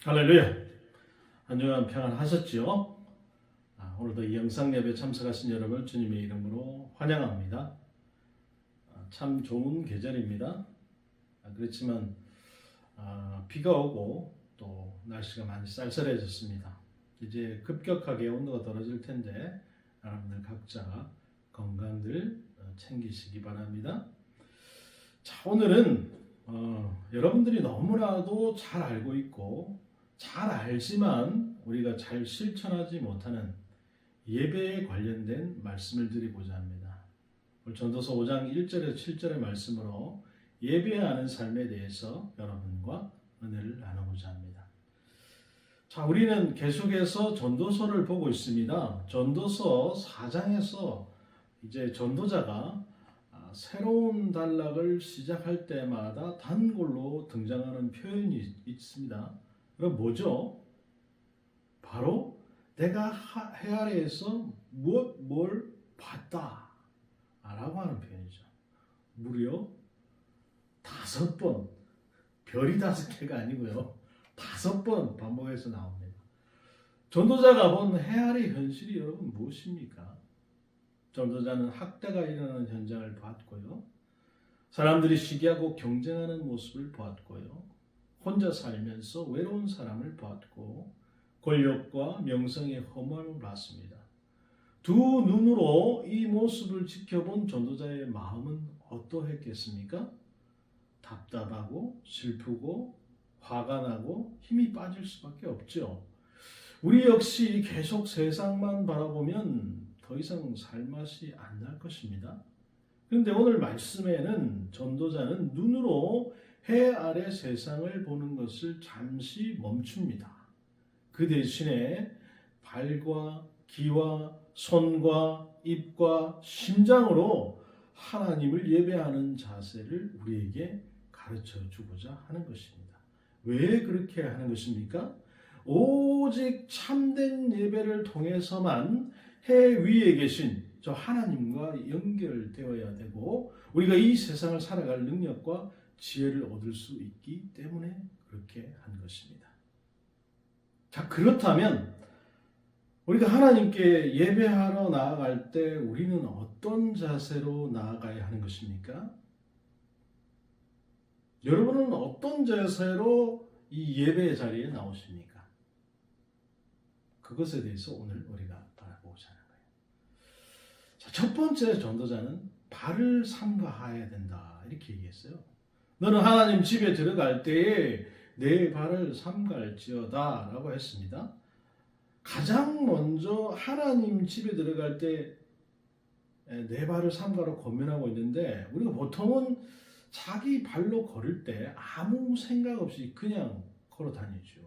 할렐루야. 한 주간 평안하셨지요? 오늘도 이 영상 예배 참석하신 여러분 주님의 이름으로 환영합니다. 참 좋은 계절입니다. 그렇지만 비가 오고 또 날씨가 많이 쌀쌀해졌습니다. 이제 급격하게 온도가 떨어질 텐데 여러분들 각자 건강들 챙기시기 바랍니다. 자, 오늘은 여러분들이 너무나도 잘 알고 있고 잘 알지만 우리가 잘 실천하지 못하는 예배에 관련된 말씀을 드리고자 합니다. 오늘 전도서 5장 1절에서 7절의 말씀으로 예배하는 삶에 대해서 여러분과 은혜를 나누고자 합니다. 자, 우리는 계속해서 전도서를 보고 있습니다. 전도서 4장에서 이제 전도자가 새로운 단락을 시작할 때마다 단골로 등장하는 표현이 있습니다. 그럼 뭐죠? 바로 내가 해 아래에서 뭘 봤다 라고 하는 표현이죠. 무려 5번, 별이 5개가 아니고요. 5번 반복해서 나옵니다. 전도자가 본 해 아래 현실이 여러분 무엇입니까? 전도자는 학대가 일어나는 현장을 봤고요. 사람들이 시기하고 경쟁하는 모습을 보았고요. 혼자 살면서 외로운 사람을 보았고 권력과 명성의 허무함을 봤습니다. 두 눈으로 이 모습을 지켜본 전도자의 마음은 어떠했겠습니까? 답답하고 슬프고 화가 나고 힘이 빠질 수밖에 없죠. 우리 역시 계속 세상만 바라보면 더 이상 살맛이 안 날 것입니다. 그런데 오늘 말씀에는 전도자는 눈으로 해 아래 세상을 보는 것을 잠시 멈춥니다. 그 대신에 발과 귀와 손과 입과 심장으로 하나님을 예배하는 자세를 우리에게 가르쳐 주고자 하는 것입니다. 왜 그렇게 하는 것입니까? 오직 참된 예배를 통해서만 해 위에 계신 저 하나님과 연결되어야 되고 우리가 이 세상을 살아갈 능력과 지혜를 얻을 수 있기 때문에 그렇게 한 것입니다. 자, 그렇다면 우리가 하나님께 예배하러 나아갈 때 우리는 어떤 자세로 나아가야 하는 것입니까? 여러분은 어떤 자세로 이 예배의 자리에 나오십니까? 그것에 대해서 오늘 우리가 바라보고자 하는 거예요. 자, 첫 번째 전도자는 발을 삼가해야 된다 이렇게 얘기했어요. 너는 하나님 집에 들어갈 때에 내 발을 삼갈지어다 라고 했습니다. 가장 먼저 하나님 집에 들어갈 때 내 발을 삼가로 권면하고 있는데 우리가 보통은 자기 발로 걸을 때 아무 생각 없이 그냥 걸어 다니죠.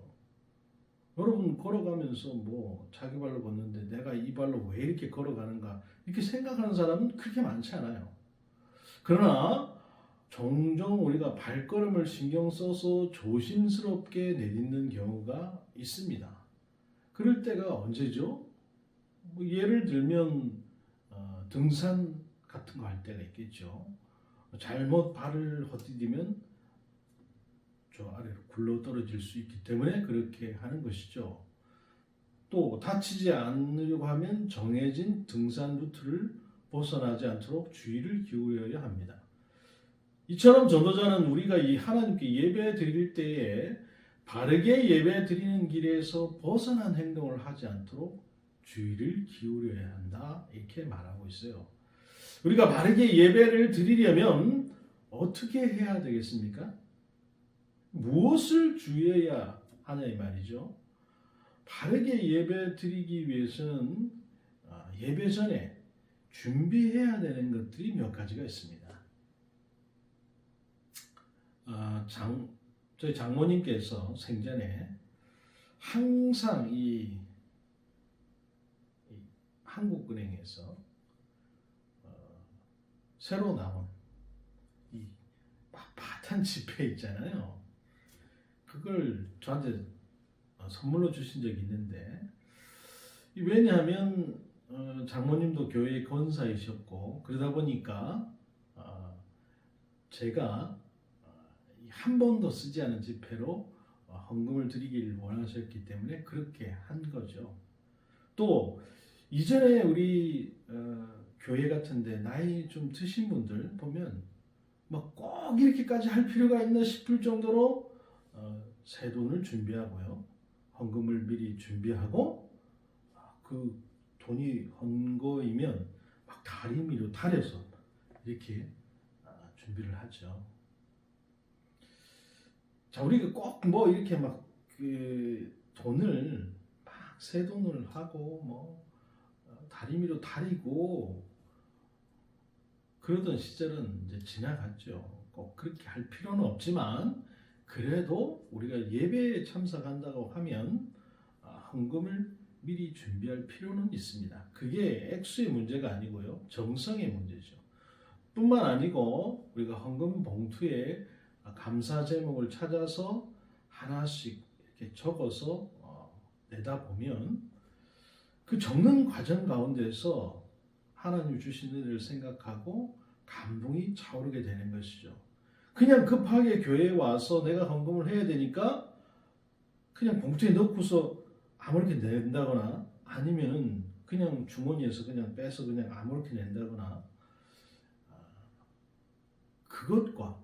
여러분 걸어가면서 뭐 자기 발로 걷는데 내가 이 발로 왜 이렇게 걸어가는가 이렇게 생각하는 사람은 그렇게 많지 않아요. 그러나 종종 우리가 발걸음을 신경 써서 조심스럽게 내딛는 경우가 있습니다. 그럴 때가 언제죠? 뭐 예를 들면 등산 같은 거 할 때가 있겠죠. 잘못 발을 헛디디면 저 아래로 굴러 떨어질 수 있기 때문에 그렇게 하는 것이죠. 또 다치지 않으려고 하면 정해진 등산 루트를 벗어나지 않도록 주의를 기울여야 합니다. 이처럼 전도자는 우리가 이 하나님께 예배 드릴 때에 바르게 예배 드리는 길에서 벗어난 행동을 하지 않도록 주의를 기울여야 한다 이렇게 말하고 있어요. 우리가 바르게 예배를 드리려면 어떻게 해야 되겠습니까? 무엇을 주의해야 하냐 이 말이죠. 바르게 예배 드리기 위해서는 예배 전에 준비해야 되는 것들이 몇 가지가 있습니다. 저희 장모님께서 생전에 항상 이 한국은행에서 새로 나온 이 빳빳한 지폐 있잖아요. 그걸 저한테 선물로 주신 적이 있는데 왜냐하면 장모님도 교회 권사이셨고 그러다 보니까 제가 한 번도 쓰지 않은 지폐로 헌금을 드리기를 원하셨기 때문에 그렇게 한 거죠. 또 이전에 우리 교회 같은데 나이 좀 드신 분들 보면 막 꼭 이렇게까지 할 필요가 있나 싶을 정도로 새 돈을 준비하고요. 헌금을 미리 준비하고 그 돈이 헌거이면 막 다리미로 달여서 이렇게 준비를 하죠. 자, 우리가 꼭 뭐 이렇게 막 그 돈을 막 새 돈을 하고 뭐 다리미로 다리고 그러던 시절은 이제 지나갔죠. 꼭 그렇게 할 필요는 없지만 그래도 우리가 예배에 참석한다고 하면 헌금을 미리 준비할 필요는 있습니다. 그게 액수의 문제가 아니고요. 정성의 문제죠. 뿐만 아니고 우리가 헌금 봉투에 감사 제목을 찾아서 하나씩 이렇게 적어서 내다 보면 그 적는 과정 가운데서 하나님 주신 은혜를 생각하고 감동이 차오르게 되는 것이죠. 그냥 급하게 교회에 와서 내가 헌금을 해야 되니까 그냥 봉투에 넣고서 아무렇게 낸다거나 아니면은 그냥 주머니에서 그냥 빼서 그냥 아무렇게 낸다거나 그것과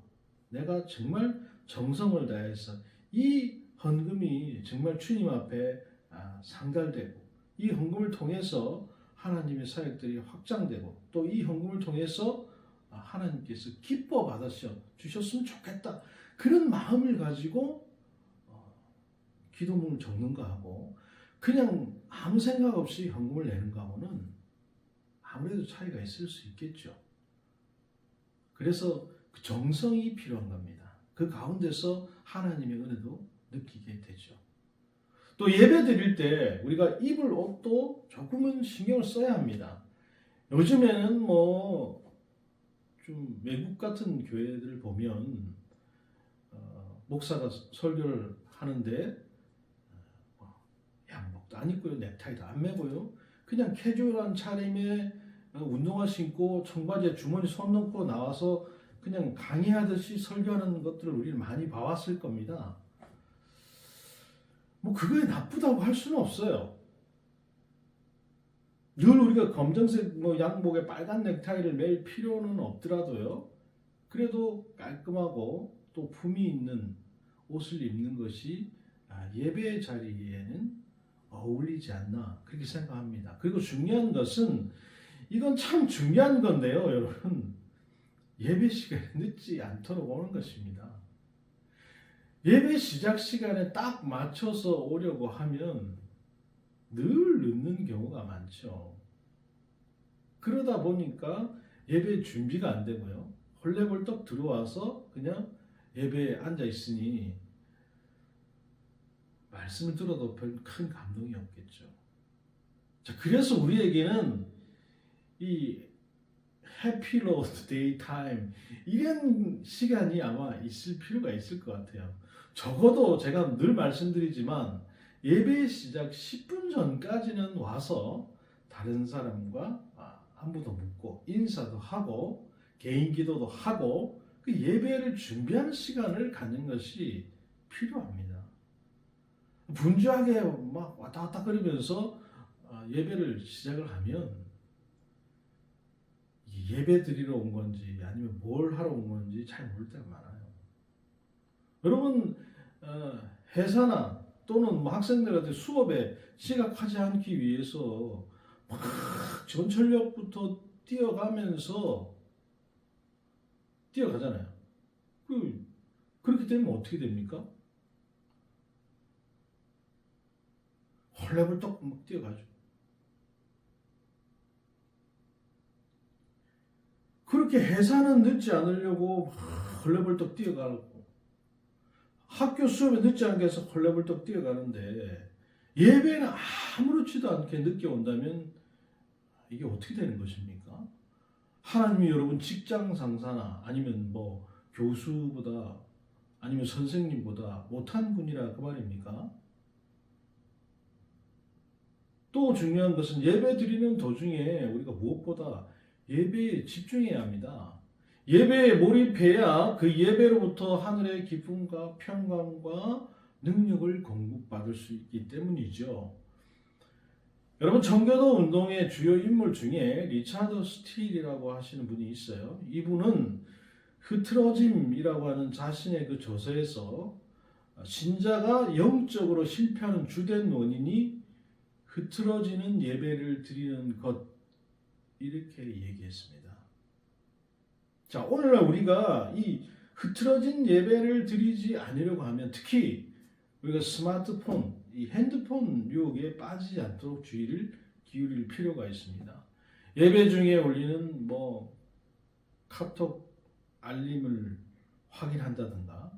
내가 정말 정성을 다해서 이 헌금이 정말 주님 앞에 상달되고 이 헌금을 통해서 하나님의 사역들이 확장되고 또 이 헌금을 통해서 하나님께서 기뻐 받아 주셨으면 좋겠다. 그런 마음을 가지고 기도문을 적는 거하고 그냥 아무 생각 없이 헌금을 내는 거하고는 아무래도 차이가 있을 수 있겠죠. 그래서 그 정성이 필요한 겁니다. 그 가운데서 하나님의 은혜도 느끼게 되죠. 또 예배 드릴 때 우리가 입을 옷도 조금은 신경을 써야 합니다. 요즘에는 뭐 좀 외국 같은 교회들을 보면 목사가 설교를 하는데 양복도 안 입고요, 넥타이도 안 매고요, 그냥 캐주얼한 차림에 운동화 신고 청바지에 주머니 손 넣고 나와서 그냥 강의하듯이 설교하는 것들을 우리는 많이 봐왔을 겁니다. 뭐 그거에 나쁘다고 할 수는 없어요. 늘 우리가 검정색 뭐 양복에 빨간 넥타이를 맬 필요는 없더라도요. 그래도 깔끔하고 또 품위 있는 옷을 입는 것이 예배 자리에는 어울리지 않나 그렇게 생각합니다. 그리고 중요한 것은 이건 참 중요한 건데요, 여러분. 예배 시간에 늦지 않도록 오는 것입니다. 예배 시작 시간에 딱 맞춰서 오려고 하면 늘 늦는 경우가 많죠. 그러다 보니까 예배 준비가 안 되고요. 헐레벌떡 들어와서 그냥 예배에 앉아 있으니 말씀을 들어도 별 큰 감동이 없겠죠. 자, 그래서 우리에게는 이 해피로드 데이 타임 이런 시간이 아마 있을 필요가 있을 것 같아요. 적어도 제가 늘 말씀드리지만 예배 시작 10분 전까지는 와서 다른 사람과 안부도 묻고 인사도 하고 개인 기도도 하고 그 예배를 준비하는 시간을 갖는 것이 필요합니다. 분주하게 막 왔다 갔다 거리면서 예배를 시작을 하면 예배 드리러 온 건지 아니면 뭘 하러 온 건지 잘 모를 때가 많아요. 여러분 회사나 또는 뭐 학생들한테 수업에 지각하지 않기 위해서 막 전철역부터 뛰어가면서 뛰어가잖아요. 그렇게 되면 어떻게 됩니까? 헐레벌떡 막 뛰어가죠. 그렇게 회사는 늦지 않으려고 헐레벌떡 뛰어가고 학교 수업에 늦지 않게 해서 헐레벌떡 뛰어가는데 예배는 아무렇지도 않게 늦게 온다면 이게 어떻게 되는 것입니까? 하나님이 여러분 직장 상사나 아니면 뭐 교수보다 아니면 선생님보다 못한 분이라 그 말입니까? 또 중요한 것은 예배 드리는 도중에 우리가 무엇보다 예배에 집중해야 합니다. 예배에 몰입해야 그 예배로부터 하늘의 기쁨과 평강과 능력을 공급받을 수 있기 때문이죠. 여러분, 청교도 운동의 주요 인물 중에 리차드 스틸이라고 하시는 분이 있어요. 이분은 흐트러짐이라고 하는 자신의 그 저서에서 신자가 영적으로 실패하는 주된 원인이 흐트러지는 예배를 드리는 것, 이렇게 얘기했습니다. 자, 오늘날 우리가 이 흐트러진 예배를 드리지 않으려고 하면, 특히 우리가 스마트폰, 이 핸드폰 유혹에 빠지지 않도록 주의를 기울일 필요가 있습니다. 예배 중에 올리는 카톡 알림을 확인한다든가,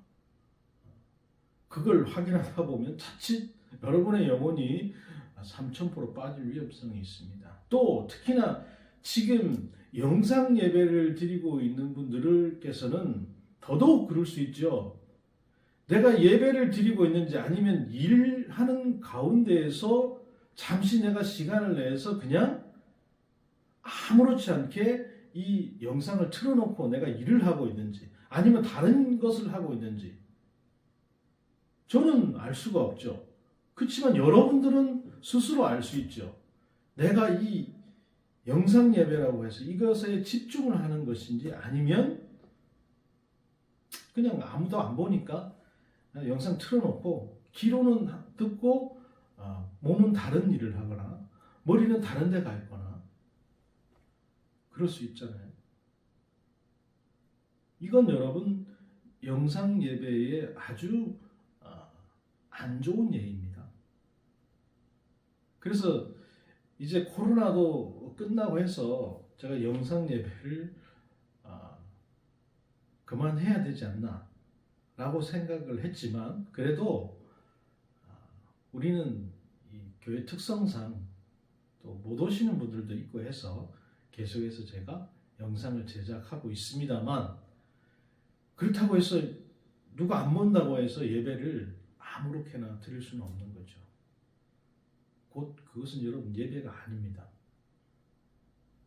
그걸 확인하다 보면 자칫 여러분의 영혼이 3000% 빠질 위험성이 있습니다. 또 특히나 지금 영상 예배를 드리고 있는 분들께서는 더더욱 그럴 수 있죠. 내가 예배를 드리고 있는지, 아니면 일하는 가운데에서 잠시 내가 시간을 내서 그냥 아무렇지 않게 이 영상을 틀어놓고 내가 일을 하고 있는지, 아니면 다른 것을 하고 있는지 저는 알 수가 없죠. 그렇지만 여러분들은 스스로 알 수 있죠. 내가 이 영상 예배라고 해서 이것에 집중을 하는 것인지, 아니면 그냥 아무도 안 보니까 영상 틀어놓고 귀로는 듣고 몸은 다른 일을 하거나 머리는 다른 데 가 있거나 그럴 수 있잖아요. 이건 여러분 영상 예배의 아주 안 좋은 예입니다. 그래서 이제 코로나도 끝나고 해서 제가 영상 예배를 그만해야 되지 않나 라고 생각을 했지만, 그래도 우리는 이 교회 특성상 또 못 오시는 분들도 있고 해서 계속해서 제가 영상을 제작하고 있습니다만, 그렇다고 해서 누가 안 본다고 해서 예배를 아무렇게나 드릴 수는 없는 거죠. 곧 그것은 여러분 예배가 아닙니다.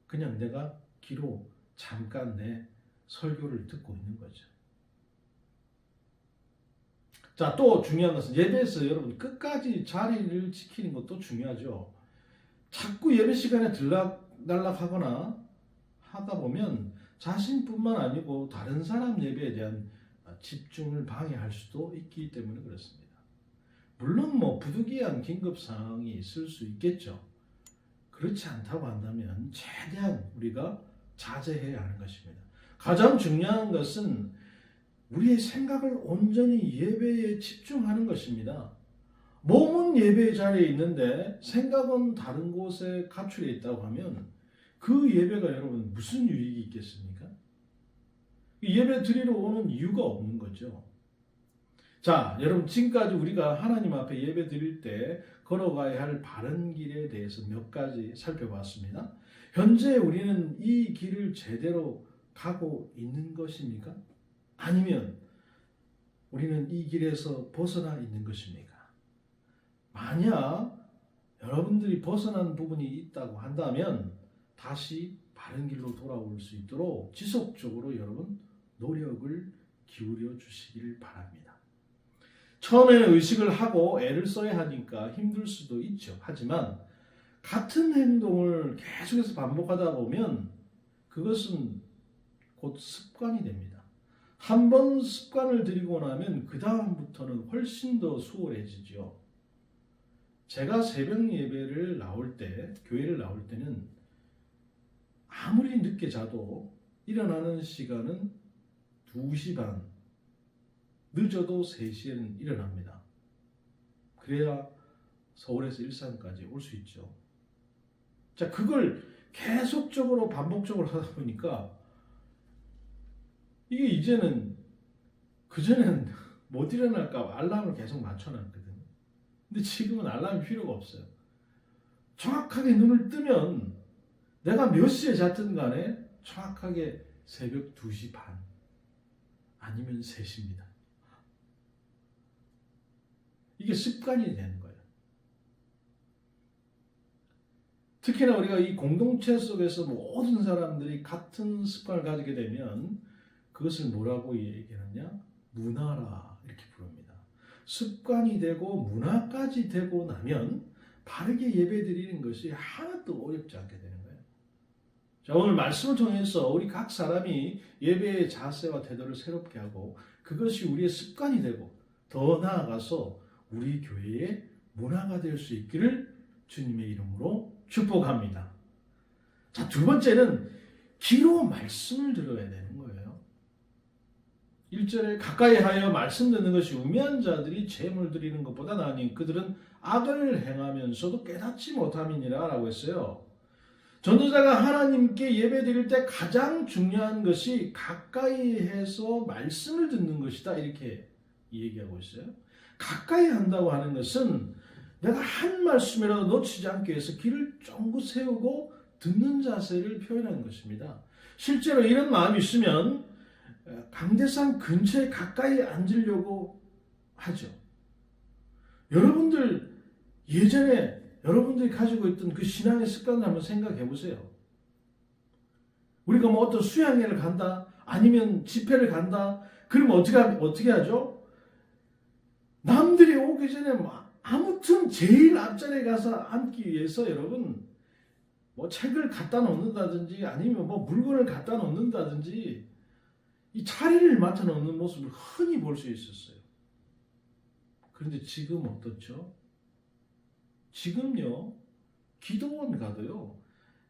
그냥 내가 귀로 잠깐 내 설교를 듣고 있는 거죠. 자, 또 중요한 것은 예배에서 여러분 끝까지 자리를 지키는 것도 중요하죠. 자꾸 예배 시간에 들락날락하거나 하다 보면 자신뿐만 아니고 다른 사람 예배에 대한 집중을 방해할 수도 있기 때문에 그렇습니다. 물론 부득이한 긴급 상황이 있을 수 있겠죠. 그렇지 않다고 한다면 최대한 우리가 자제해야 하는 것입니다. 가장 중요한 것은 우리의 생각을 온전히 예배에 집중하는 것입니다. 몸은 예배 자리에 있는데 생각은 다른 곳에 가출해 있다고 하면 그 예배가 여러분 무슨 유익이 있겠습니까? 예배 드리러 오는 이유가 없는 거죠. 자, 여러분 지금까지 우리가 하나님 앞에 예배 드릴 때 걸어가야 할 바른 길에 대해서 몇 가지 살펴봤습니다. 현재 우리는 이 길을 제대로 가고 있는 것입니까? 아니면 우리는 이 길에서 벗어나 있는 것입니까? 만약 여러분들이 벗어난 부분이 있다고 한다면 다시 바른 길로 돌아올 수 있도록 지속적으로 여러분 노력을 기울여 주시길 바랍니다. 처음에는 의식을 하고 애를 써야 하니까 힘들 수도 있죠. 하지만 같은 행동을 계속해서 반복하다 보면 그것은 곧 습관이 됩니다. 한 번 습관을 들이고 나면 그 다음부터는 훨씬 더 수월해지죠. 제가 새벽 예배를 나올 때, 교회를 나올 때는 아무리 늦게 자도 일어나는 시간은 2시 반, 늦어도 3시에는 일어납니다. 그래야 서울에서 일산까지 올 수 있죠. 자, 그걸 계속적으로 반복적으로 하다 보니까 이게 이제는, 그전에는 못 일어날까 알람을 계속 맞춰놨거든요. 근데 지금은 알람이 필요가 없어요. 정확하게 눈을 뜨면 내가 몇 시에 잤든 간에 정확하게 새벽 2시 반 아니면 3시입니다. 이게 습관이 되는 거예요. 특히나 우리가 이 공동체 속에서 모든 사람들이 같은 습관을 가지게 되면 그것을 뭐라고 얘기하느냐? 문화라 이렇게 부릅니다. 습관이 되고 문화까지 되고 나면 바르게 예배드리는 것이 하나도 어렵지 않게 되는 거예요. 자, 오늘 말씀을 통해서 우리 각 사람이 예배의 자세와 태도를 새롭게 하고 그것이 우리의 습관이 되고 더 나아가서 우리 교회의 문화가 될 수 있기를 주님의 이름으로 축복합니다. 자, 두 번째는 귀로 말씀을 들어야 되는 거예요. 1절에 가까이 하여 말씀 듣는 것이 우매한 자들이 제물 드리는 것보다 나으니 그들은 악을 행하면서도 깨닫지 못함이니라 라고 했어요. 전도자가 하나님께 예배 드릴 때 가장 중요한 것이 가까이 해서 말씀을 듣는 것이다 이렇게 얘기하고 있어요. 가까이 한다고 하는 것은 내가 한 말씀이라도 놓치지 않기 위해서 귀를 쫑긋 세우고 듣는 자세를 표현하는 것입니다. 실제로 이런 마음이 있으면 강대상 근처에 가까이 앉으려고 하죠. 여러분들 예전에 여러분들이 가지고 있던 그 신앙의 습관을 한번 생각해 보세요. 우리가 뭐 어떤 수양회를 간다, 아니면 집회를 간다, 그러면 어떻게 하죠? 남들이 오기 전에 아무튼 제일 앞자리에 가서 앉기 위해서 여러분 뭐 책을 갖다 놓는다든지 아니면 뭐 물건을 갖다 놓는다든지 이 자리를 맡아 놓는 모습을 흔히 볼 수 있었어요. 그런데 지금 어떻죠? 지금요, 기도원 가도요,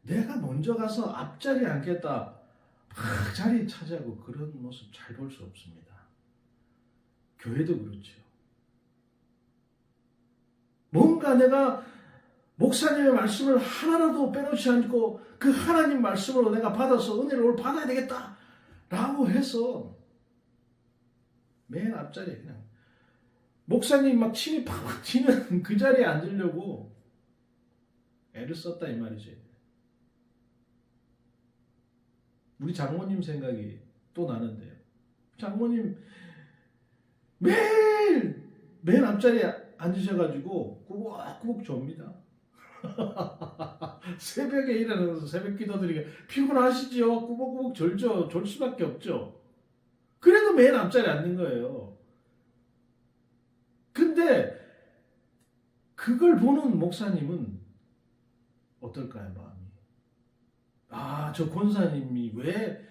내가 먼저 가서 앞자리에 앉겠다, 막 자리 차지하고 그런 모습 잘 볼 수 없습니다. 교회도 그렇죠. 뭔가 내가 목사님의 말씀을 하나라도 빼놓지 않고 그 하나님 말씀으로 내가 받아서 은혜를 오늘 받아야 되겠다 라고 해서 맨 앞자리에 그냥 목사님 막 침이 팍팍 튀는 그 자리에 앉으려고 애를 썼다 이 말이지. 우리 장모님 생각이 또 나는데요. 장모님 매일 맨 앞자리에 앉으셔가지고 꾸벅꾸벅 좁니다. 새벽에 일어나서 새벽 기도드리게 피곤하시죠? 꾸벅꾸벅 졸 수밖에 없죠. 그래도 맨 앞자리에 앉는 거예요. 근데 그걸 보는 목사님은 어떨까요, 마음이? 아, 저 권사님이 왜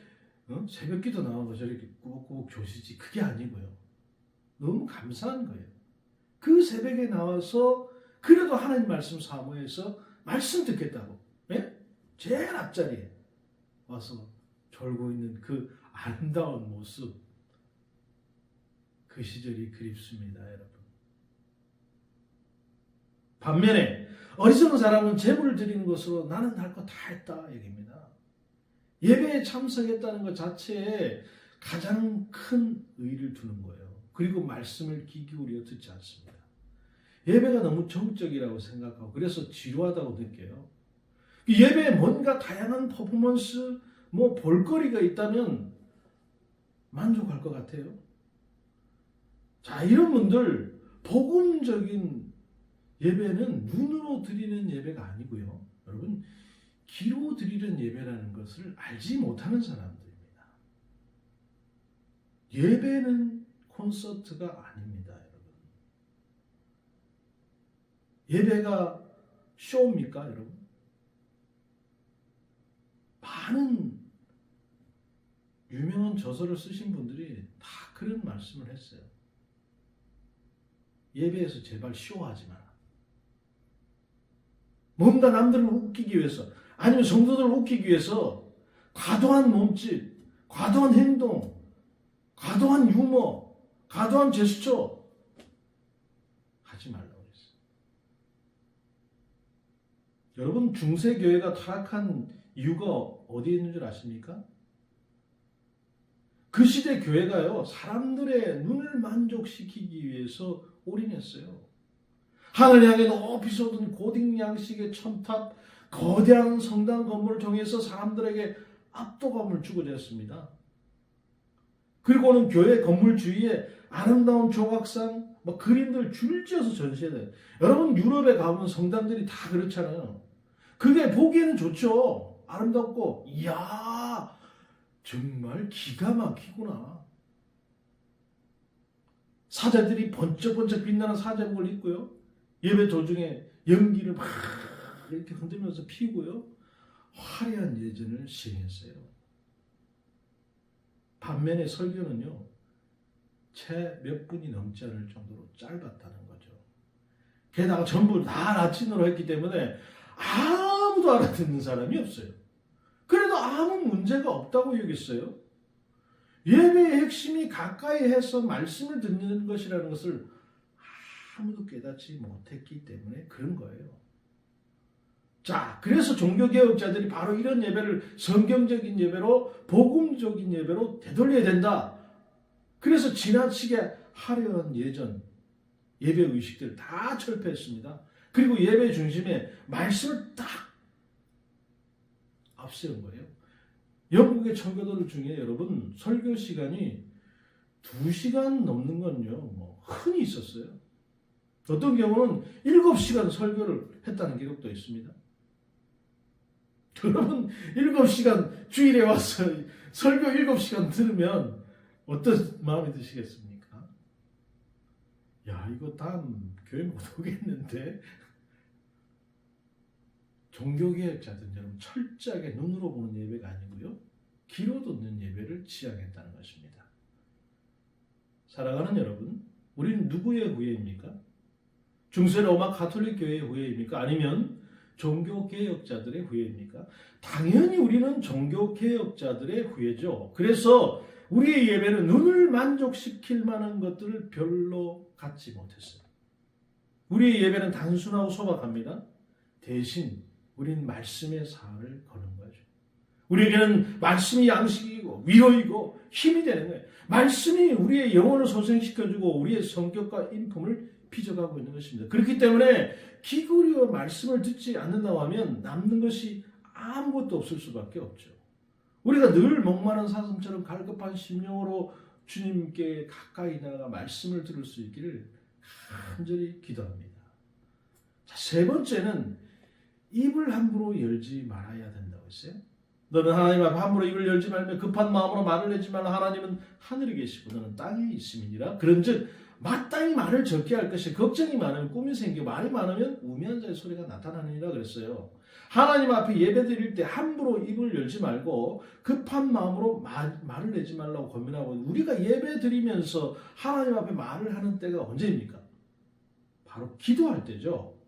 새벽 기도 나와서 저렇게 꾸벅꾸벅 조시지? 그게 아니고요. 너무 감사한 거예요. 그 새벽에 나와서 그래도 하나님 말씀 사모해서 말씀 듣겠다고, 예? 제일 앞자리에 와서 졸고 있는 그 아름다운 모습, 그 시절이 그립습니다, 여러분. 반면에 어리석은 사람은 제물을 드리는 것으로 나는 할 거 다 했다 얘기입니다. 예배에 참석했다는 것 자체에 가장 큰 의의를 두는 거예요. 그리고 말씀을 귀 기울여 듣지 않습니다. 예배가 너무 정적이라고 생각하고 그래서 지루하다고 느껴요. 예배에 뭔가 다양한 퍼포먼스, 뭐 볼거리가 있다면 만족할 것 같아요. 자, 이런 분들 복음적인 예배는 눈으로 드리는 예배가 아니고요. 여러분, 귀로 드리는 예배라는 것을 알지 못하는 사람들입니다. 예배는 콘서트가 아닙니다, 여러분. 예배가 쇼입니까, 여러분? 많은 유명한 저서를 쓰신 분들이 다 그런 말씀을 했어요. 예배에서 제발 쇼하지 마라. 뭔가 남들을 웃기기 위해서 아니면 성도들을 웃기기 위해서 과도한 몸짓, 과도한 행동, 과도한 유머, 과도한 제스처 하지 말라고 했어요. 여러분, 중세교회가 타락한 이유가 어디에 있는 줄 아십니까? 그 시대 교회가요, 사람들의 눈을 만족시키기 위해서 올인했어요. 하늘 향해 높이 솟은 고딕 양식의 첨탑, 거대한 성당 건물을 통해서 사람들에게 압도감을 주고자 했습니다. 그리고는 교회 건물 주위에 아름다운 조각상, 그림들 줄지어서 전시해요. 여러분, 유럽에 가면 성당들이 다 그렇잖아요. 그게 보기에는 좋죠. 아름답고, 이야, 정말 기가 막히구나. 사제들이 번쩍번쩍 빛나는 사제복을 입고요. 예배 도중에 연기를 막 이렇게 흔들면서 피우고요. 화려한 예전을 시행했어요. 반면에 설교는요. 채 몇 분이 넘지 않을 정도로 짧았다는 거죠. 게다가 전부 다 라틴어로 했기 때문에 아무도 알아듣는 사람이 없어요. 그래도 아무 문제가 없다고 여겼어요. 예배의 핵심이 가까이 해서 말씀을 듣는 것이라는 것을 아무도 깨닫지 못했기 때문에 그런 거예요. 자, 그래서 종교개혁자들이 바로 이런 예배를 성경적인 예배로, 복음적인 예배로 되돌려야 된다. 그래서 지나치게 화려한 예전, 예배 의식들을 다 철폐했습니다. 그리고 예배 중심에 말씀을 딱 앞세운 거예요. 영국의 청교도들 중에 여러분 설교 시간이 2시간 넘는 건요, 뭐 흔히 있었어요. 어떤 경우는 7시간 설교를 했다는 기록도 있습니다. 여러분 7시간 주일에 와서 설교 7시간 들으면 어떤 마음이 드시겠습니까? 야, 이거 다음 교회 못 오겠는데. 종교개혁자들은 여러분 철저하게 눈으로 보는 예배가 아니고요, 귀로 듣는 예배를 지향했다는 것입니다. 사랑하는 여러분, 우리는 누구의 후예입니까? 중세 로마 가톨릭 교회의 후예입니까? 아니면 종교개혁자들의 후예입니까? 당연히 우리는 종교개혁자들의 후예죠. 그래서 우리의 예배는 눈을 만족시킬 만한 것들을 별로 갖지 못했어요. 우리의 예배는 단순하고 소박합니다. 대신 우리는 말씀의 사활을 거는 거죠. 우리에게는 말씀이 양식이고 위로이고 힘이 되는 거예요. 말씀이 우리의 영혼을 소생시켜주고 우리의 성격과 인품을 빚어가고 있는 것입니다. 그렇기 때문에 귀 기울여 말씀을 듣지 않는다고 하면 남는 것이 아무것도 없을 수밖에 없죠. 우리가 늘 목마른 사슴처럼 갈급한 심령으로 주님께 가까이 나가 말씀을 들을 수 있기를 간절히 기도합니다. 자, 세 번째는 입을 함부로 열지 말아야 된다고 했어요. 너는 하나님 앞에 함부로 입을 열지 말며 급한 마음으로 말을 내지 말라. 하나님은 하늘에 계시고 너는 땅에 있음이니라. 그런즉 마땅히 말을 적게 할 것이 걱정이 많으면 꿈이 생기고 말이 많으면 우매한 자의 소리가 나타나느니라 그랬어요. 하나님 앞에 예배 드릴 때 함부로 입을 열지 말고 급한 마음으로 말을 내지 말라고 권면하고, 우리가 예배 드리면서 하나님 앞에 말을 하는 때가 언제입니까? 바로 기도할 때죠.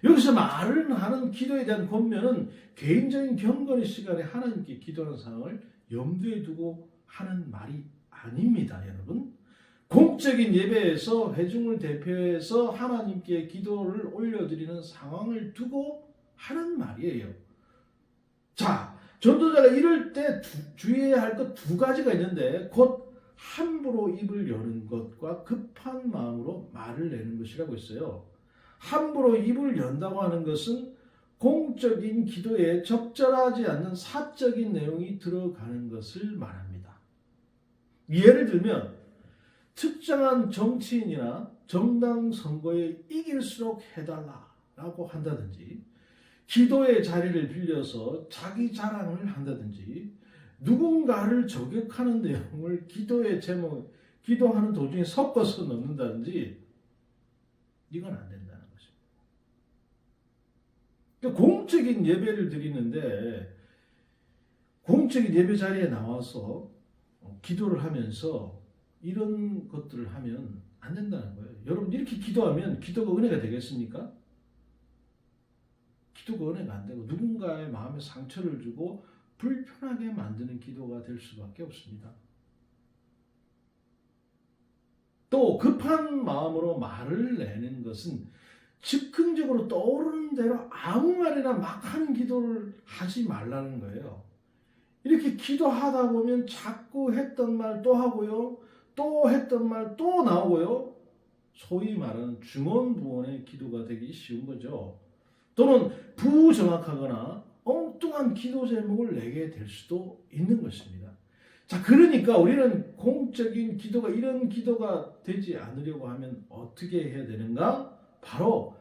여기서 말을 하는 기도에 대한 권면은 개인적인 경건의 시간에 하나님께 기도하는 상황을 염두에 두고 하는 말이 아닙니다, 여러분. 공적인 예배에서 회중을 대표해서 하나님께 기도를 올려드리는 상황을 두고 하는 말이에요. 자, 전도자가 이럴 때 주의해야 할 것 2가지가 있는데, 곧 함부로 입을 여는 것과 급한 마음으로 말을 내는 것이라고 했어요. 함부로 입을 연다고 하는 것은 공적인 기도에 적절하지 않는 사적인 내용이 들어가는 것을 말합니다. 예를 들면 특정한 정치인이나 정당 선거에 이길수록 해달라고 한다든지, 기도의 자리를 빌려서 자기 자랑을 한다든지, 누군가를 저격하는 내용을 기도의 제목, 기도하는 도중에 섞어서 넣는다든지, 이건 안 된다는 것입니다. 그러니까 공적인 예배를 드리는데 공적인 예배 자리에 나와서 기도를 하면서 이런 것들을 하면 안 된다는 거예요. 여러분, 이렇게 기도하면 기도가 은혜가 되겠습니까? 기도가 은혜가 안 되고 누군가의 마음에 상처를 주고 불편하게 만드는 기도가 될 수밖에 없습니다. 또 급한 마음으로 말을 내는 것은 즉흥적으로 떠오르는 대로 아무 말이나 막 하는 기도를 하지 말라는 거예요. 이렇게 기도하다 보면 자꾸 했던 말 또 하고요, 또 했던 말 또 나오고요, 소위 말하는 중언부언의 기도가 되기 쉬운 거죠. 또는 부정확하거나 엉뚱한 기도 제목을 내게 될 수도 있는 것입니다. 자, 그러니까 우리는 공적인 기도가 이런 기도가 되지 않으려고 하면 어떻게 해야 되는가? 바로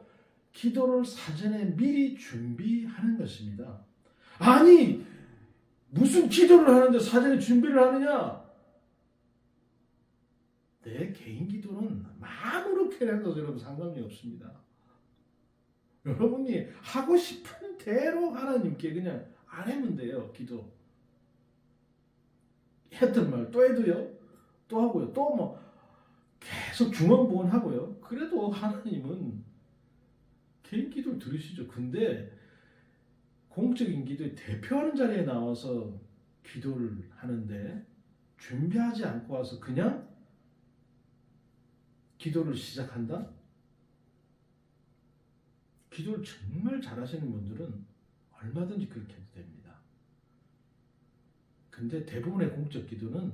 기도를 사전에 미리 준비하는 것입니다. 아니, 무슨 기도를 하는데 사전에 준비를 하느냐? 내 개인 기도는 그렇게 해도 여러분 상관이 없습니다. 여러분이 하고 싶은 대로 하나님께 그냥 안 하면 돼요. 기도. 했던 말 또 해도요. 또 하고요. 또 뭐 계속 중언부언하고요. 그래도 하나님은 개인 기도를 들으시죠. 근데 공적인 기도에 대표하는 자리에 나와서 기도를 하는데 준비하지 않고 와서 그냥 기도를 시작한다? 기도를 정말 잘하시는 분들은 얼마든지 그렇게 해도 됩니다. 근데 대부분의 공적 기도는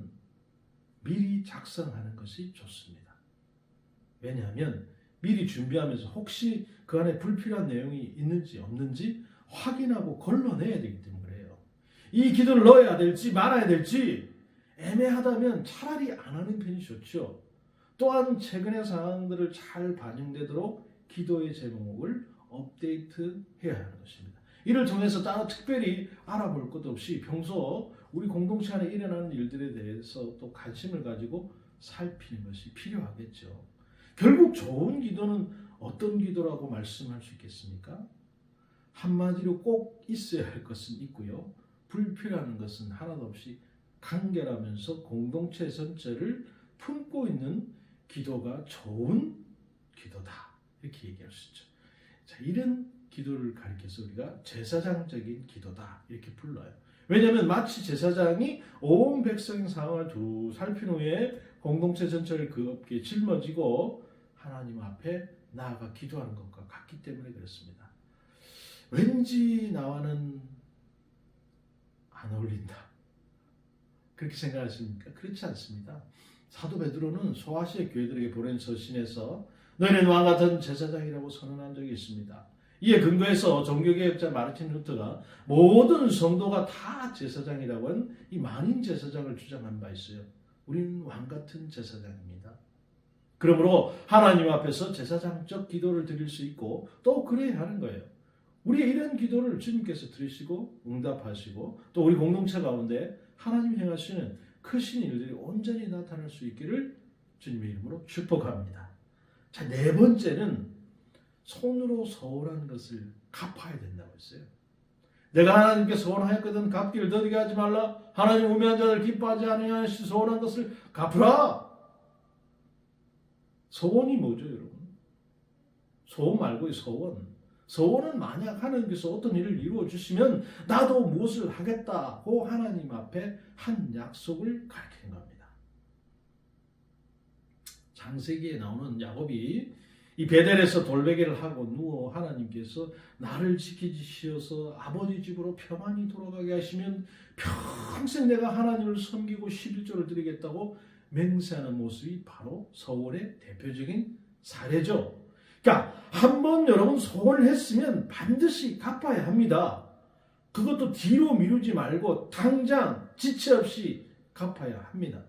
미리 작성하는 것이 좋습니다. 왜냐하면 미리 준비하면서 혹시 그 안에 불필요한 내용이 있는지 없는지 확인하고 걸러내야 되기 때문에 그래요. 이 기도를 넣어야 될지 말아야 될지 애매하다면 차라리 안 하는 편이 좋죠. 또한 최근의 상황들을 잘 반영되도록 기도의 제목을 업데이트해야 하는 것입니다. 이를 통해서 따로 특별히 알아볼 것 없이 평소 우리 공동체 안에 일어나는 일들에 대해서 또 관심을 가지고 살피는 것이 필요하겠죠. 결국 좋은 기도는 어떤 기도라고 말씀할 수 있겠습니까? 한마디로 꼭 있어야 할 것은 있고요. 불필요한 것은 하나도 없이 간결하면서 공동체 전체를 품고 있는 기도가 좋은 기도다. 이렇게 얘기할 수 있죠. 자, 이런 기도를 가리켜서 우리가 제사장적인 기도다. 이렇게 불러요. 왜냐하면 마치 제사장이 온 백성의 상황을 살핀 후에 공동체 전체를 그겁게 짊어지고 하나님 앞에 나아가 기도하는 것과 같기 때문에 그렇습니다. 왠지 나와는 안 어울린다. 그렇게 생각하십니까? 그렇지 않습니다. 사도 베드로는 소아시아 교회들에게 보낸 서신에서 너희는 왕 같은 제사장이라고 선언한 적이 있습니다. 이에 근거해서 종교개혁자 마르틴 루터가 모든 성도가 다 제사장이라고 한 이 만인 제사장을 주장한 바 있어요. 우리는 왕 같은 제사장입니다. 그러므로 하나님 앞에서 제사장적 기도를 드릴 수 있고 또 그래야 하는 거예요. 우리의 이런 기도를 주님께서 들으시고 응답하시고 또 우리 공동체 가운데 하나님 행하시는 크신 일들이 온전히 나타날 수 있기를 주님의 이름으로 축복합니다. 자, 네 번째는 손으로 서원한 것을 갚아야 된다고 했어요. 내가 하나님께 서원하였거든 갚기를 더디게 하지 말라. 하나님 우매한 자들 기뻐하지 아니하시니 서원한 것을 갚으라. 서원이 뭐죠, 여러분? 소원 말고의 서원. 서원은 만약 하나님께서 어떤 일을 이루어 주시면 나도 무엇을 하겠다고 하나님 앞에 한 약속을 가리키는 겁니다. 창세기에 나오는 야곱이 이 베델에서 돌베개를 하고 누워 하나님께서 나를 지켜주시어서 아버지 집으로 평안히 돌아가게 하시면 평생 내가 하나님을 섬기고 11조를 드리겠다고 맹세하는 모습이 바로 서원의 대표적인 사례죠. 그러니까 한번 여러분 소원을 했으면 반드시 갚아야 합니다. 그것도 뒤로 미루지 말고 당장 지체 없이 갚아야 합니다.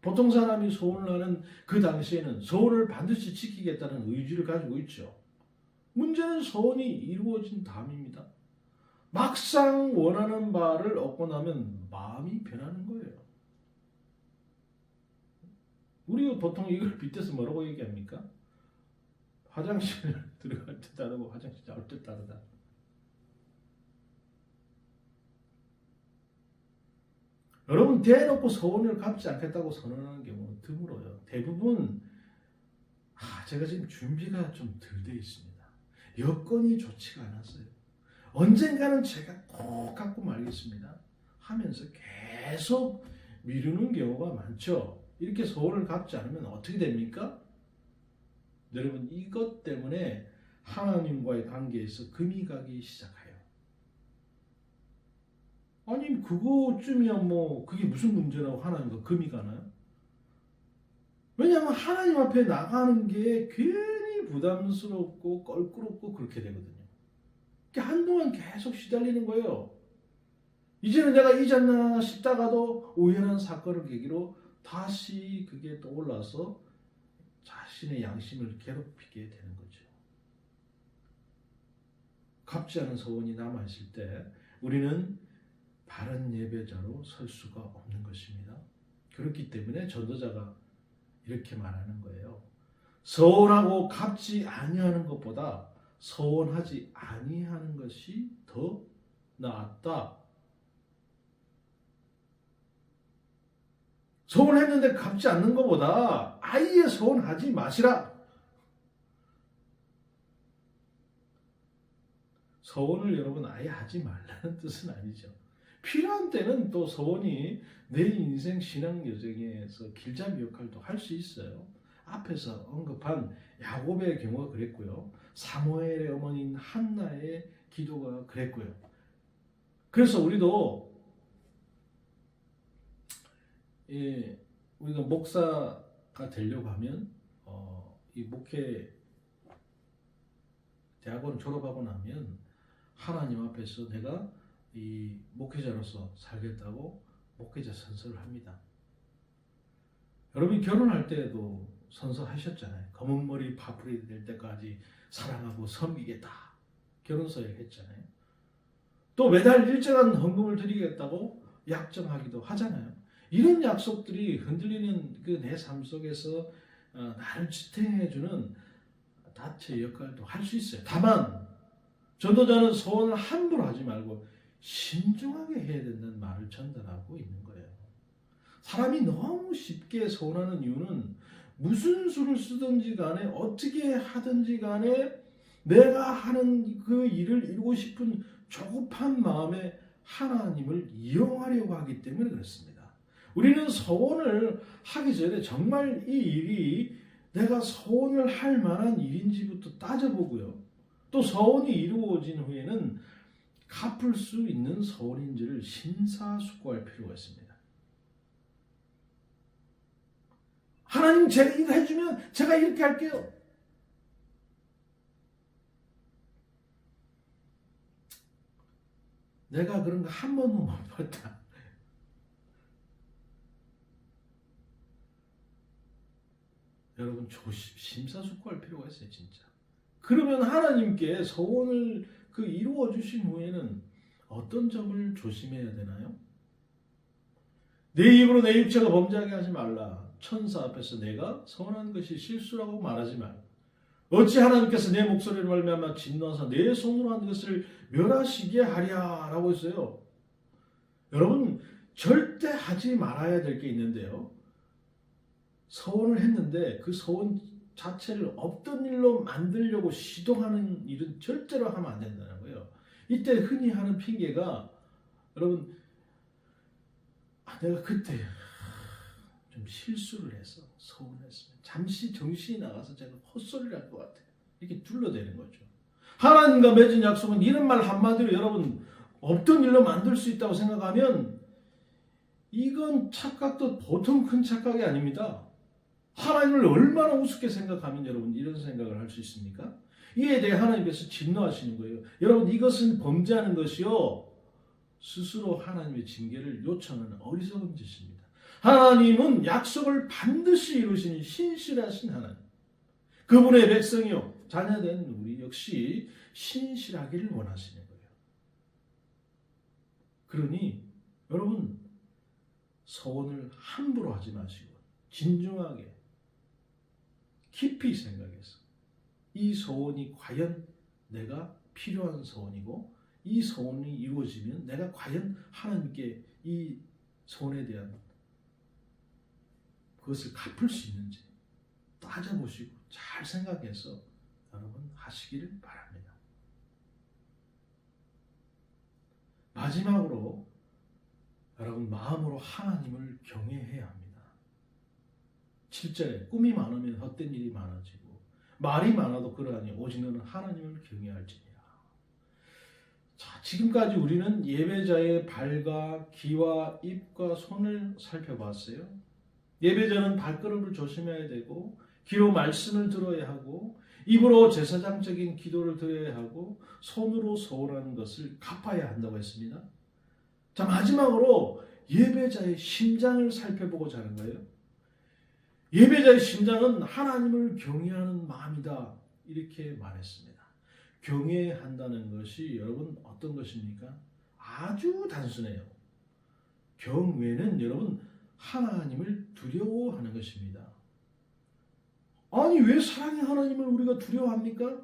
보통 사람이 소원을 하는 그 당시에는 소원을 반드시 지키겠다는 의지를 가지고 있죠. 문제는 소원이 이루어진 다음입니다. 막상 원하는 바를 얻고 나면 마음이 변하는 거예요. 우리가 보통 이걸 빗대서 뭐라고 얘기합니까? 화장실 들어갈 때 다르고 화장실 나올 때 다르다. 여러분 대놓고 소원을 갚지 않겠다고 선언하는 경우는 드물어요. 대부분 제가 지금 준비가 좀 덜 돼 있습니다. 여건이 좋지가 않았어요. 언젠가는 제가 꼭 갚고 말겠습니다 하면서 계속 미루는 경우가 많죠. 이렇게 소원을 갚지 않으면 어떻게 됩니까? 여러분 이것 때문에 하나님과의 관계에서 금이 가기 시작해요. 아니 그거쯤이야 뭐 그게 무슨 문제라고 하나님과 금이 가나요? 왜냐하면 하나님 앞에 나가는 게 괜히 부담스럽고 껄끄럽고 그렇게 되거든요. 한동안 계속 시달리는 거예요. 이제는 내가 잊었나 싶다가도 우연한 사건을 계기로 다시 그게 떠올라서 자신의 양심을 괴롭히게 되는 거죠. 갚지 않은 소원이 남아있을 때 우리는 바른 예배자로 설 수가 없는 것입니다. 그렇기 때문에 전도자가 이렇게 말하는 거예요. 서원하고 갚지 아니하는 것보다 서원하지 아니하는 것이 더 낫다. 서원했는데 갚지 않는 것보다 아예 서원하지 마시라. 서원을 여러분 아예 하지 말라는 뜻은 아니죠. 필요한 때는 또 서원이 내 인생 신앙 여정에서 길잡이 역할도 할 수 있어요. 앞에서 언급한 야곱의 경우가 그랬고요. 사무엘의 어머니인 한나의 기도가 그랬고요. 그래서 우리도 우리가 목사가 되려고 하면 이 목회 대학원 졸업하고 나면 하나님 앞에서 내가 이 목회자로서 살겠다고 목회자 선서를 합니다. 여러분 결혼할 때도 선서하셨잖아요. 검은 머리 파뿌리 될 때까지 사랑하고 섬기겠다. 결혼서에 했잖아요. 또 매달 일정한 헌금을 드리겠다고 약정하기도 하잖아요. 이런 약속들이 흔들리는 그 내 삶 속에서 나를 지탱해주는 다처의 역할도 할 수 있어요. 다만 전도자는 소원을 함부로 하지 말고 신중하게 해야 된다는 말을 전달하고 있는 거예요. 사람이 너무 쉽게 소원하는 이유는 무슨 수를 쓰든지 간에 어떻게 하든지 간에 내가 하는 그 일을 이루고 싶은 조급한 마음에 하나님을 이용하려고 하기 때문에 그렇습니다. 우리는 소원을 하기 전에 정말 이 일이 내가 소원을 할 만한 일인지부터 따져보고요. 또 소원이 이루어진 후에는 갚을 수 있는 소원인지를 심사숙고할 필요가 있습니다. 하나님 제가 이거 해주면 제가 이렇게 할게요. 내가 그런 거 한 번도 못 봤다. 여러분 심사숙고할 필요가 있어요, 진짜. 그러면 하나님께 소원을 이루어 주신 후에는 어떤 점을 조심해야 되나요? 내 입으로 내 육체가 범죄하게 하지 말라. 천사 앞에서 내가 서원한 것이 실수라고 말하지 말라. 어찌 하나님께서 내 목소리를 말미암아 진노하사 내 손으로 한 것을 멸하시게 하랴라고 했어요. 여러분 절대 하지 말아야 될 게 있는데요. 서원을 했는데 그 서원 자체를 없던 일로 만들려고 시도하는 일은 절대로 하면 안 된다는 거예요. 이때 흔히 하는 핑계가 여러분 내가 그때 좀 실수를 해서 서운했으면 잠시 정신이 나가서 제가 헛소리를 할 것 같아요. 이렇게 둘러대는 거죠. 하나님과 맺은 약속은 이런 말 한마디로 여러분 없던 일로 만들 수 있다고 생각하면 이건 착각도 보통 큰 착각이 아닙니다. 하나님을 얼마나 우습게 생각하면 여러분 이런 생각을 할 수 있습니까? 이에 대해 하나님께서 진노하시는 거예요. 여러분 이것은 범죄하는 것이요 스스로 하나님의 징계를 요청하는 어리석은 짓입니다. 하나님은 약속을 반드시 이루시는 신실하신 하나님. 그분의 백성이요 자녀된 우리 역시 신실하기를 원하시는 거예요. 그러니 여러분 소원을 함부로 하지 마시고 진중하게 깊이 생각해서 이 소원이 과연 내가 필요한 소원이고 이 소원이 이루어지면 내가 과연 하나님께 이 소원에 대한 그것을 갚을 수 있는지 따져보시고 잘 생각해서 여러분 하시기를 바랍니다. 마지막으로 여러분 마음으로 하나님을 경외해야 합니다. 7절에 꿈이 많으면 헛된 일이 많아지고 말이 많아도 그러하니 오직 너는 하나님을 경외할지니라. 자, 지금까지 우리는 예배자의 발과 귀와 입과 손을 살펴봤어요. 예배자는 발걸음을 조심해야 되고 귀로 말씀을 들어야 하고 입으로 제사장적인 기도를 드려야 하고 손으로 소원하는 것을 갚아야 한다고 했습니다. 자, 마지막으로 예배자의 심장을 살펴보고자 하는 거예요. 예배자의 심장은 하나님을 경외하는 마음이다 이렇게 말했습니다. 경외한다는 것이 여러분 어떤 것입니까? 아주 단순해요. 경외는 여러분 하나님을 두려워하는 것입니다. 아니 왜 사랑의 하나님을 우리가 두려워합니까?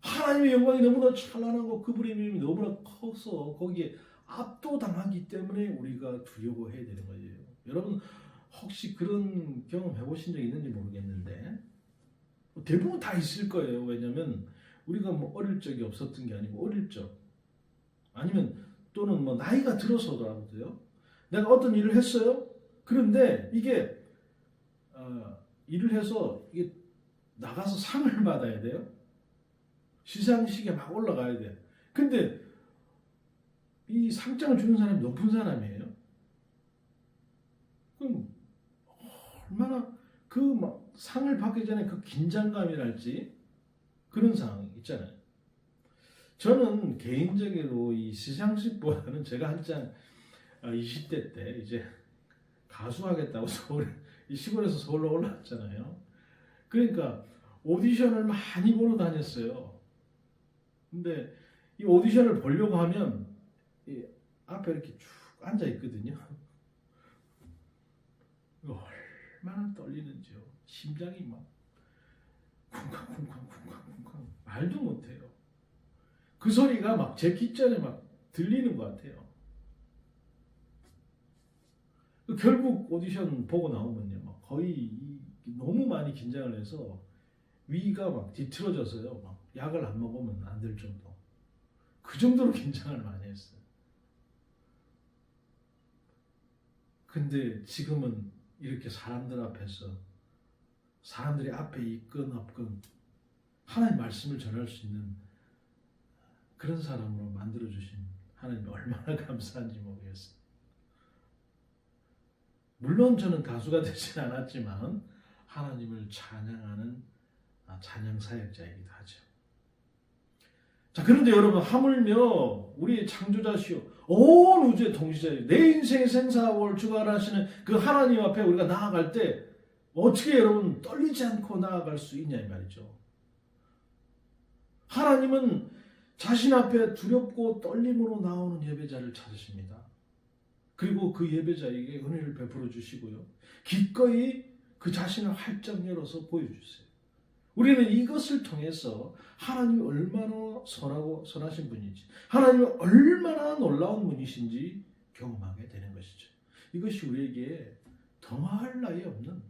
하나님의 영광이 너무나 찬란하고 그분의 이름이 너무나 커서 거기에 압도당하기 때문에 우리가 두려워해야 되는 거예요. 여러분 혹시 그런 경험 해보신 적 있는지 모르겠는데 대부분 다 있을 거예요. 왜냐하면 우리가 뭐 어릴 적이 없었던 게 아니고 어릴 적 아니면 또는 뭐 나이가 들어서라도요. 내가 어떤 일을 했어요. 그런데 이게 일을 해서 이게 나가서 상을 받아야 돼요. 시상식에 막 올라가야 돼. 근데 이 상장을 주는 사람이 높은 사람이에요. 그럼 얼마나 그 막 상을 받기 전에 그 긴장감이랄지 그런 상황이 있잖아요. 저는 개인적으로 이 시상식보다는 제가 한창 20대 때 이제 가수하겠다고 이 시골에서 서울로 올라왔잖아요. 그러니까 오디션을 많이 보러 다녔어요. 근데 이 오디션을 보려고 하면 이 앞에 이렇게 쭉 앉아 있거든요. 얼마나 떨리는지요. 심장이 막 쿵쾅쿵쾅 말도 못해요. 그 소리가 막 제 귓전에 막 들리는 것 같아요. 결국 오디션 보고 나오면요, 막 거의 너무 많이 긴장을 해서 위가 막 뒤틀어져서요, 막 약을 안 먹으면 안 될 정도. 그 정도로 긴장을 많이 했어요. 근데 지금은 이렇게 사람들 앞에서 사람들이 앞에 있건 없건 하나님 말씀을 전할 수 있는 그런 사람으로 만들어주신 하나님 얼마나 감사한지 모르겠어요. 물론 저는 가수가 되진 않았지만 하나님을 찬양하는 찬양 사역자이기도 하죠. 자, 그런데 여러분 하물며 우리의 창조자시오 온 우주의 통치자요 내 인생의 생사를 주관하시는 그 하나님 앞에 우리가 나아갈 때 어떻게 여러분 떨리지 않고 나아갈 수 있냐 이 말이죠. 하나님은 자신 앞에 두렵고 떨림으로 나오는 예배자를 찾으십니다. 그리고 그 예배자에게 은혜를 베풀어 주시고요. 기꺼이 그 자신을 활짝 열어서 보여주세요. 우리는 이것을 통해서 하나님이 얼마나 선하고 선하신 분인지, 하나님이 얼마나 놀라운 분이신지 경험하게 되는 것이죠. 이것이 우리에게 더할 나위 없는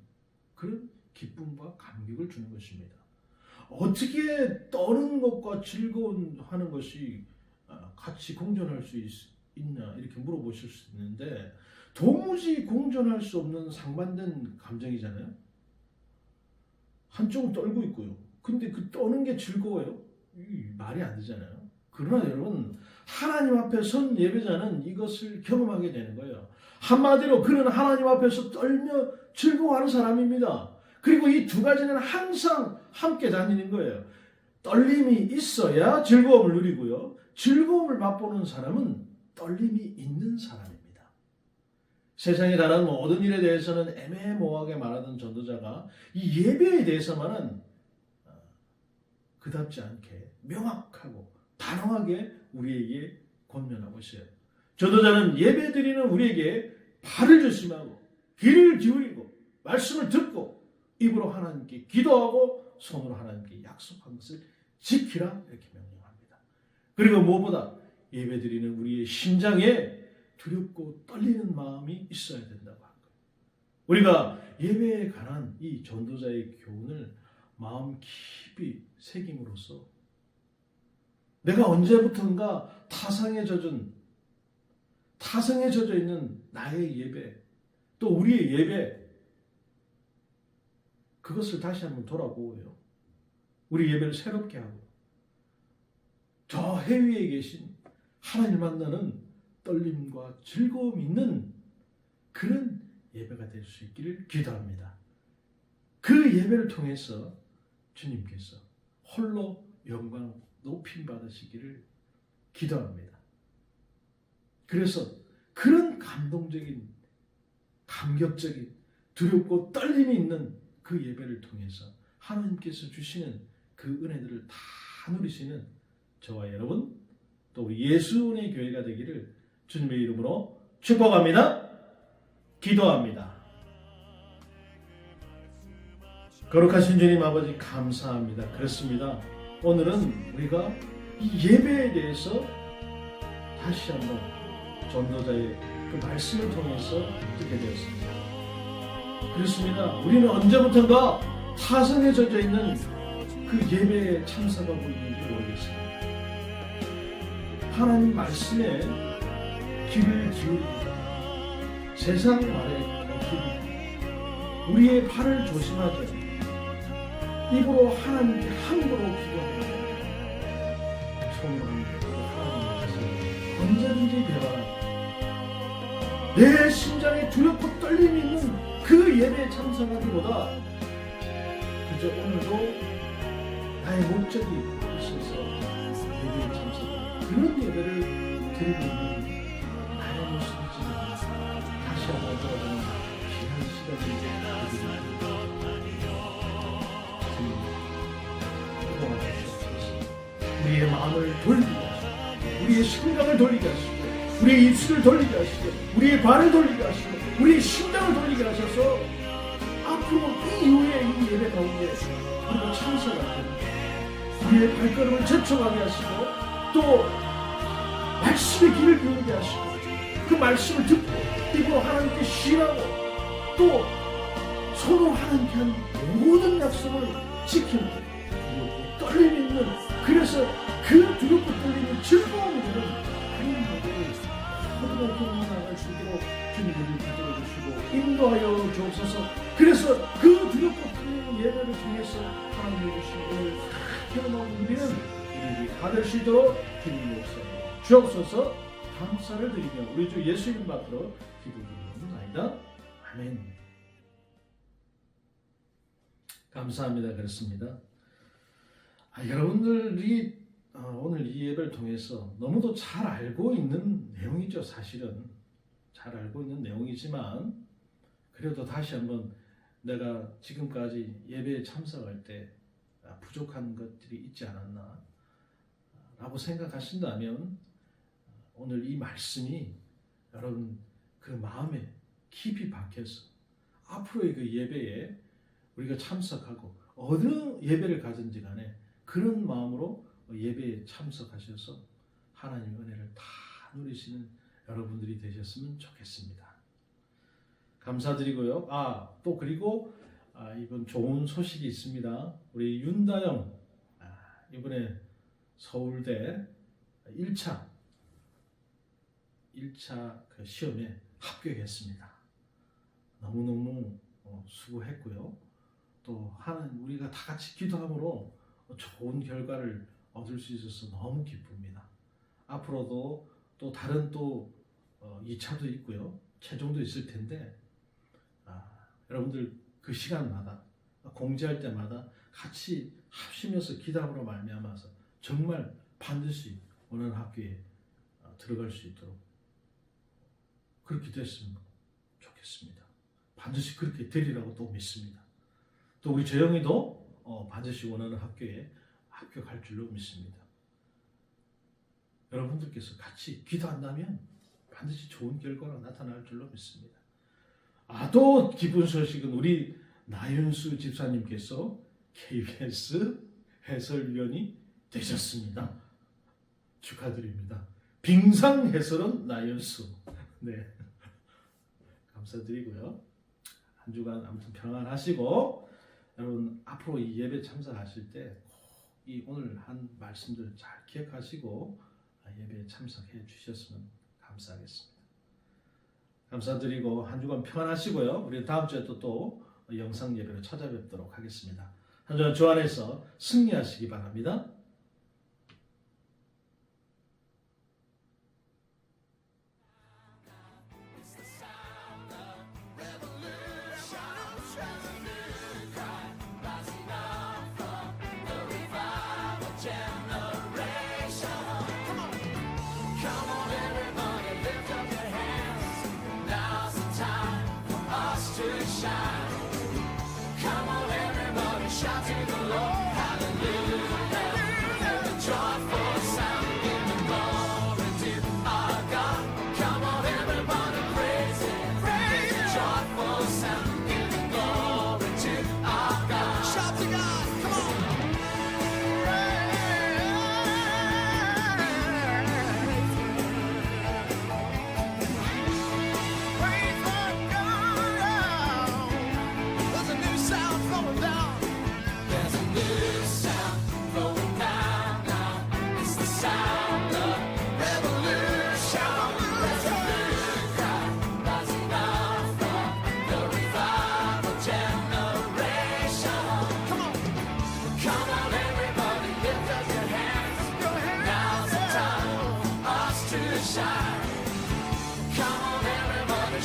그런 기쁨과 감격을 주는 것입니다. 어떻게 떠는 것과 즐거워하는 것이 같이 공존할 수 있냐 이렇게 물어보실 수 있는데 도무지 공존할 수 없는 상반된 감정이잖아요. 한쪽은 떨고 있고요. 근데 그 떠는 게 즐거워요? 말이 안 되잖아요. 그러나 여러분 하나님 앞에 선 예배자는 이것을 경험하게 되는 거예요. 한마디로 그는 하나님 앞에서 떨며 즐거워하는 사람입니다. 그리고 이 두 가지는 항상 함께 다니는 거예요. 떨림이 있어야 즐거움을 누리고요. 즐거움을 맛보는 사람은 떨림이 있는 사람입니다. 세상에 다른 모든 일에 대해서는 애매모호하게 말하던 전도자가 이 예배에 대해서만은 그답지 않게 명확하고 단호하게 우리에게 권면하고 있어요. 전도자는 예배 드리는 우리에게 발을 조심하고 귀를 기울이고 말씀을 듣고 입으로 하나님께 기도하고 손으로 하나님께 약속한 것을 지키라 이렇게 명령합니다. 그리고 무엇보다 예배 드리는 우리의 심장에 두렵고 떨리는 마음이 있어야 된다고 한 거예요. 우리가 예배에 관한 이 전도자의 교훈을 마음 깊이 새김으로써 내가 언제부턴가 타성에 젖어 있는 나의 예배 또 우리의 예배 그것을 다시 한번 돌아보고요. 우리 예배를 새롭게 하고 저 해위에 계신 하나님을 만나는 떨림과 즐거움이 있는 그런 예배가 될 수 있기를 기도합니다. 그 예배를 통해서 주님께서 홀로 영광 높임 받으시기를 기도합니다. 그래서 그런 감동적인 감격적인 두렵고 떨림이 있는 그 예배를 통해서 하나님께서 주시는 그 은혜들을 다 누리시는 저와 여러분 또 우리 예수의 교회가 되기를 주님의 이름으로 축복합니다. 기도합니다. 거룩하신 주님 아버지 감사합니다. 그렇습니다. 오늘은 우리가 이 예배에 대해서 다시 한번 전도자의 그 말씀을 통해서 듣게 되었습니다. 그렇습니다. 우리는 언제부턴가 사성에 젖어 있는 그 예배에 참석하고 있는지 모르겠습니다. 하나님 말씀에 귀를 기울이고 세상 말에 기울이고 우리의 발을 조심하지 입으로 하나님께 함부로 기도하고 손으로 하나님께서 언제든지 배워라. 내 심장에 두렵고 떨림이 있는 그 예배에 참석하기보다 그저 오늘도 나의 목적이 있어서 예배에 참석하는 그런 예배를 드리고 있는 나의 모습이지 다시 한번 돌아보는 귀한 시간이 되기를 우리의 마음을 돌리게 하시고 우리의 심장을 돌리게 하시고 우리의 입술을 돌리게 하시고 우리의 발을 돌리게 하시고 우리의 심장을 돌리게 하셔서 앞으로 이 이후에 이 예배 가운데 우리가 참석할 때 우리의 발걸음을 재촉하게 하시고 또 말씀의 귀를 기울이게 하시고 그 말씀을 듣고 입으로 하나님께 쉬라고 또 손으로 하나님께 한 모든 약속을 지키는 두렵고 떨림 있는 그래서 그 두렵고 떨리는 즐거움이 되는 하나님 모델을 모두가 경험할 수 있도록 주님을 붙들어 주시고 인도하여 주옵소서. 그래서 그 두렵고 떨리는 예배를 통해서 하나님의 주신 오늘 경험한 우리는 우리 받을 수 있도록 주님의 역사에 주옵소서. 감사를 드리며 우리 주 예수님 받들어 기도드립니다. 아멘. 감사합니다. 그렇습니다. 여러분들이 오늘 이 예배를 통해서 너무도 잘 알고 있는 내용이죠. 사실은 잘 알고 있는 내용이지만 그래도 다시 한번 내가 지금까지 예배에 참석할 때 부족한 것들이 있지 않았나 라고 생각하신다면 오늘 이 말씀이 여러분 그 마음에 깊이 박혀서 앞으로의 그 예배에 우리가 참석하고 어느 예배를 가든지 간에 그런 마음으로 예배에 참석하셔서 하나님의 은혜를 다 누리시는 여러분들이 되셨으면 좋겠습니다. 감사드리고요. 또 그리고 이번 좋은 소식이 있습니다. 우리 윤다영 이번에 서울대 1차 그 시험에 합격했습니다. 너무너무 수고했고요. 또 하나님 우리가 다 같이 기도함으로 좋은 결과를 얻을 수 있어서 너무 기쁩니다. 앞으로도 또 다른 2차도 있고요. 최종도 있을 텐데 여러분들 그 시간마다 공지할 때마다 같이 합심해서 기도함으로 말미암아서 정말 반드시 원하는 학교에 들어갈 수 있도록 그렇게 됐으면 좋겠습니다. 반드시 그렇게 되리라고 또 믿습니다. 또 우리 재영이도 반드시 원하는 학교에 합격할 줄로 믿습니다. 여러분들께서 같이 기도한다면 반드시 좋은 결과가 나타날 줄로 믿습니다. 또 기쁜 소식은 우리 나윤수 집사님께서 KBS 해설위원이 되셨습니다. 축하드립니다. 빙상 해설은 나윤수. 네, 감사드리고요. 한 주간 아무튼 평안하시고 여러분 앞으로 이 예배 참석하실 때 이 오늘 한 말씀들 잘 기억하시고 예배에 참석해 주셨으면 감사하겠습니다. 감사드리고 한 주간 평안하시고요. 우리 다음 주에 또 영상 예배로 찾아뵙도록 하겠습니다. 한 주간 주 안에서 승리하시기 바랍니다.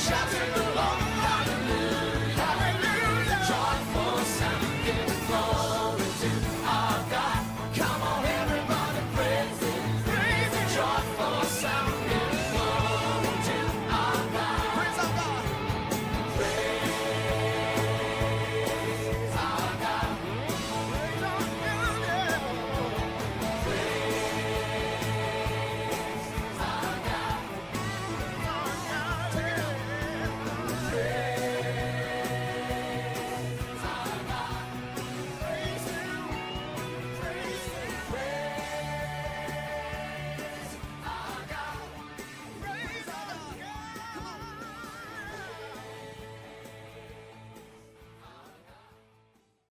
샤틀